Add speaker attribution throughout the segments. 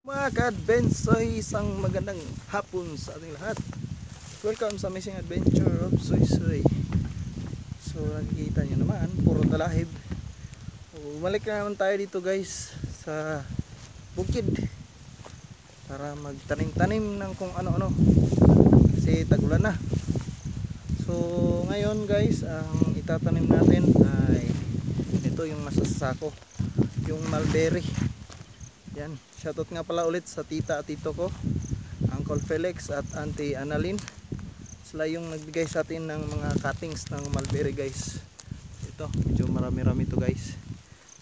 Speaker 1: Mga ka-adventure, isang magandang hapon sa ating lahat. Welcome sa Amazing Adventure of Soy Soy. So nakikita nyo naman, puro talahib. Bumalik na naman tayo dito guys sa bukid para magtanim-tanim ng kung ano-ano kasi tagulan na. So ngayon guys, ang itatanim natin ay ito yung masasako, yung mulberry. Yan, shoutout nga pala ulit sa tita at tito ko, Uncle Felix at Auntie Annalyn. Sila yung nagbigay sa atin ng mga cuttings ng mulberry guys. Ito, medyo marami-rami to guys.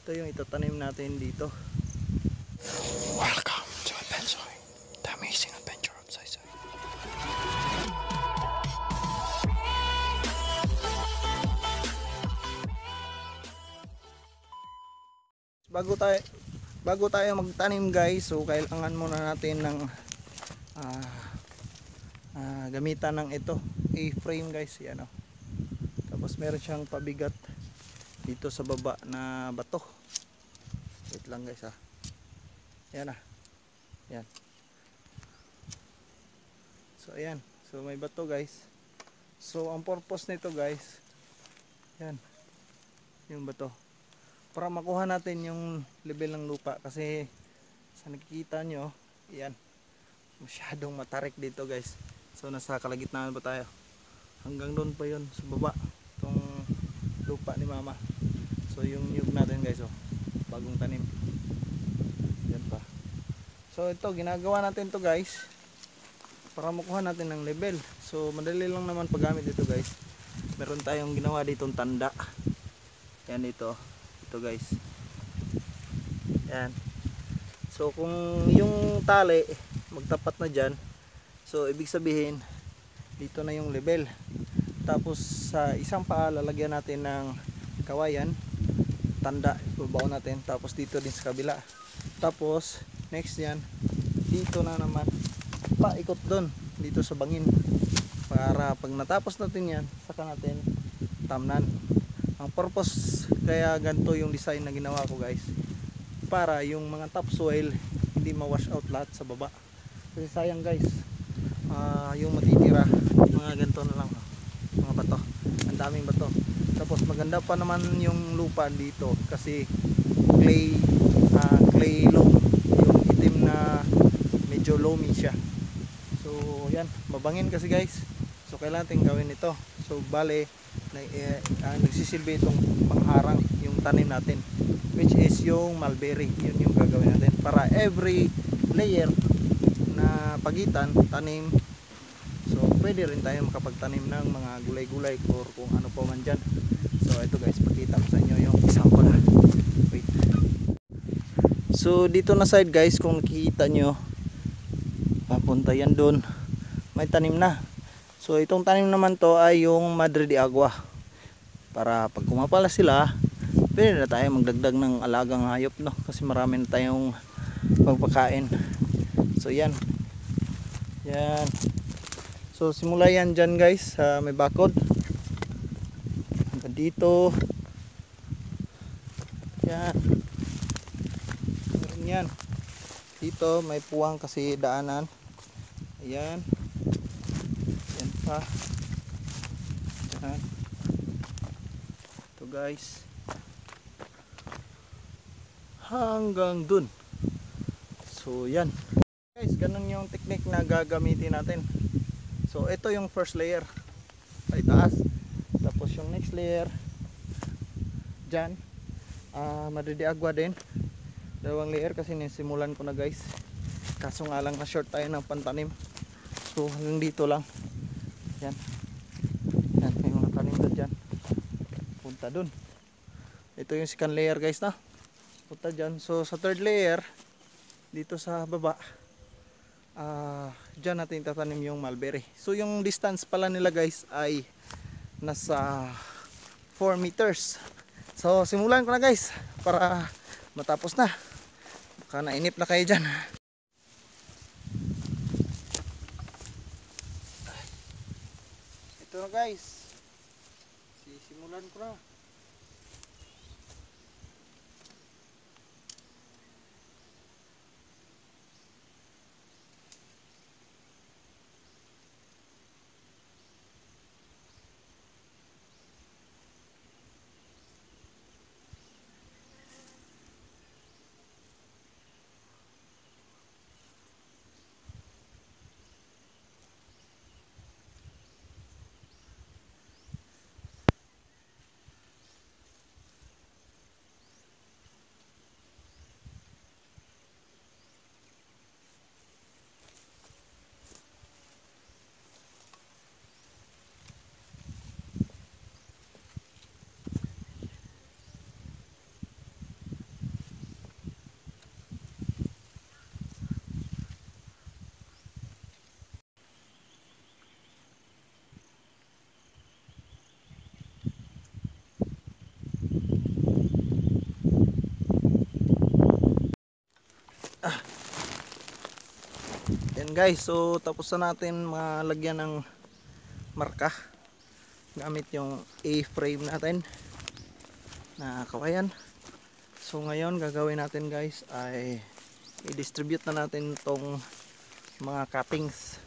Speaker 1: Ito yung itatanim natin dito. Welcome to Adventure, the amazing adventure of Soy Soy. Bago tayo magtanim guys, so kailangan muna natin ng gamitan ng ito, A-frame guys, yan o. Tapos meron siyang pabigat dito sa baba na bato. Wait lang guys ha. Yan ah. Yan. So ayan, so may bato guys. So ang purpose nito guys, yan, yung bato, para makuha natin yung level ng lupa. Kasi sa nakikita nyo, yan, masyadong matarik dito guys. So nasa kalagitnaan pa tayo, hanggang doon pa yun sa baba itong lupa ni mama. So yung nyug natin guys, oh, bagong tanim, yan pa. So ito, ginagawa natin to guys para makuha natin ng level. So madali lang naman paggamit dito guys. Meron tayong ginawa ditong tanda, yan dito. Ito guys, yan. So kung yung tali magtapat na dyan, so ibig sabihin dito na yung level. Tapos sa isang paa lalagyan natin ng kawayan, tanda, ibabaw natin. Tapos dito din sa kabila. Tapos next yan, dito na naman paikot doon dito sa bangin, para pag natapos natin yan, saka natin tamnan. Ang purpose kaya ganito yung design na ginawa ko guys, para yung mga topsoil hindi ma-wash out lahat sa baba. Kasi sayang guys, yung matitira mga ganito na lang, mga bato, ang daming bato. Tapos maganda pa naman yung lupa dito kasi clay loam, yung itim na medyo loamy siya. So yan, mabangin kasi guys. So kailangan natin gawin ito. So bale nagsisilbi itong pangharang yung tanim natin, which is yung mulberry. Yun yung gagawin natin para every layer na pagitan tanim. So pwede rin tayo makapagtanim ng mga gulay-gulay or kung ano pa man dyan. So ito guys, pakita ko sa inyo yung example na. Wait. So dito na side guys, kung nakikita nyo, papunta yan doon, may tanim na. So itong tanim naman to ay yung Madre de Agua, para pag kumapala sila, pwede na tayo magdagdag ng alagang hayop, no? Kasi marami na tayong pagpakain. So yan, yan. So simula yan dyan guys, may bakod hanggang dito, yan, yan. Dito may puwang kasi daanan, ayan, yan pa, yan. Ito guys, hanggang dun. So yan guys, ganun yung technique na gagamitin natin. So ito yung first layer sa itaas, tapos yung next layer dyan, Madre de Agua din, dalawang layer kasi nisimulan ko na guys, kaso nga lang na short tayo ng pantanim. So hanggang dito lang, yan, yan, may mga tanim na dyan, punta dun. Ito yung second layer guys na punta dyan. So sa third layer dito sa baba, dyan natin tatanim yung mulberry. So yung distance pala nila guys ay nasa 4 meters. So simulan ko na guys para matapos na, baka nainip na kayo dyan. Ito na guys, sisimulan ko na. Yan guys, so tapos na natin malagyan ng marka gamit yung A-frame natin na kawayan. So ngayon gagawin natin guys ay i-distribute na natin tong mga cuttings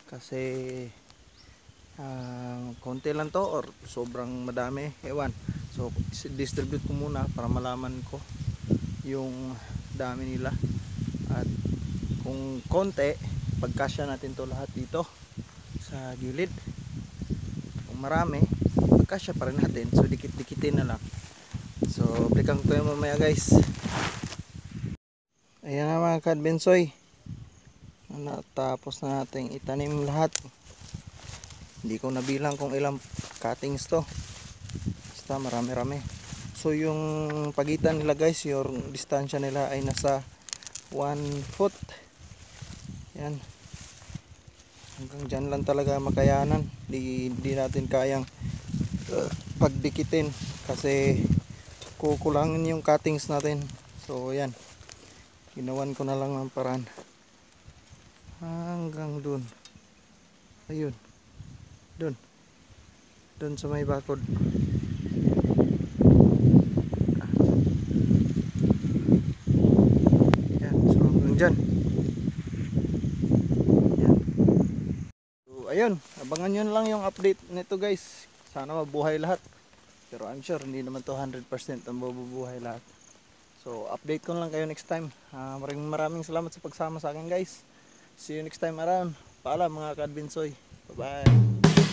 Speaker 1: kasi konti lang to or sobrang madami, ewan. So distribute ko muna para malaman ko yung dami nila, at kung konti pagkasya natin to lahat dito sa gilid, kung marami pagkasya pa rin natin, so dikit-dikitin na lang. So balikan ko yung mamaya guys. Ayan na mga kadbensoy, natapos na natin itanim lahat. Hindi ko nabilang kung ilang cuttings to, basta marami-rami. So yung pagitan nila guys, yung distansya nila ay nasa 1 foot. Yan, hanggang dyan lang talaga makayanan. Di natin kayang pagdikitin kasi kukulangin yung cuttings natin. So yan, ginawan ko na lang ng paraan hanggang dun. Ayun, dun sa may bakod. Yan, so hanggang dyan. Yan. So ayun, abangan nyo lang yung update nito guys. Sana mabuhay lahat, pero I'm sure hindi naman to 100% ang mabubuhay lahat. So update ko lang kayo next time. Maraming salamat sa pagsama sa akin guys. See you next time around. Paalam mga kadbensoy. Bye bye.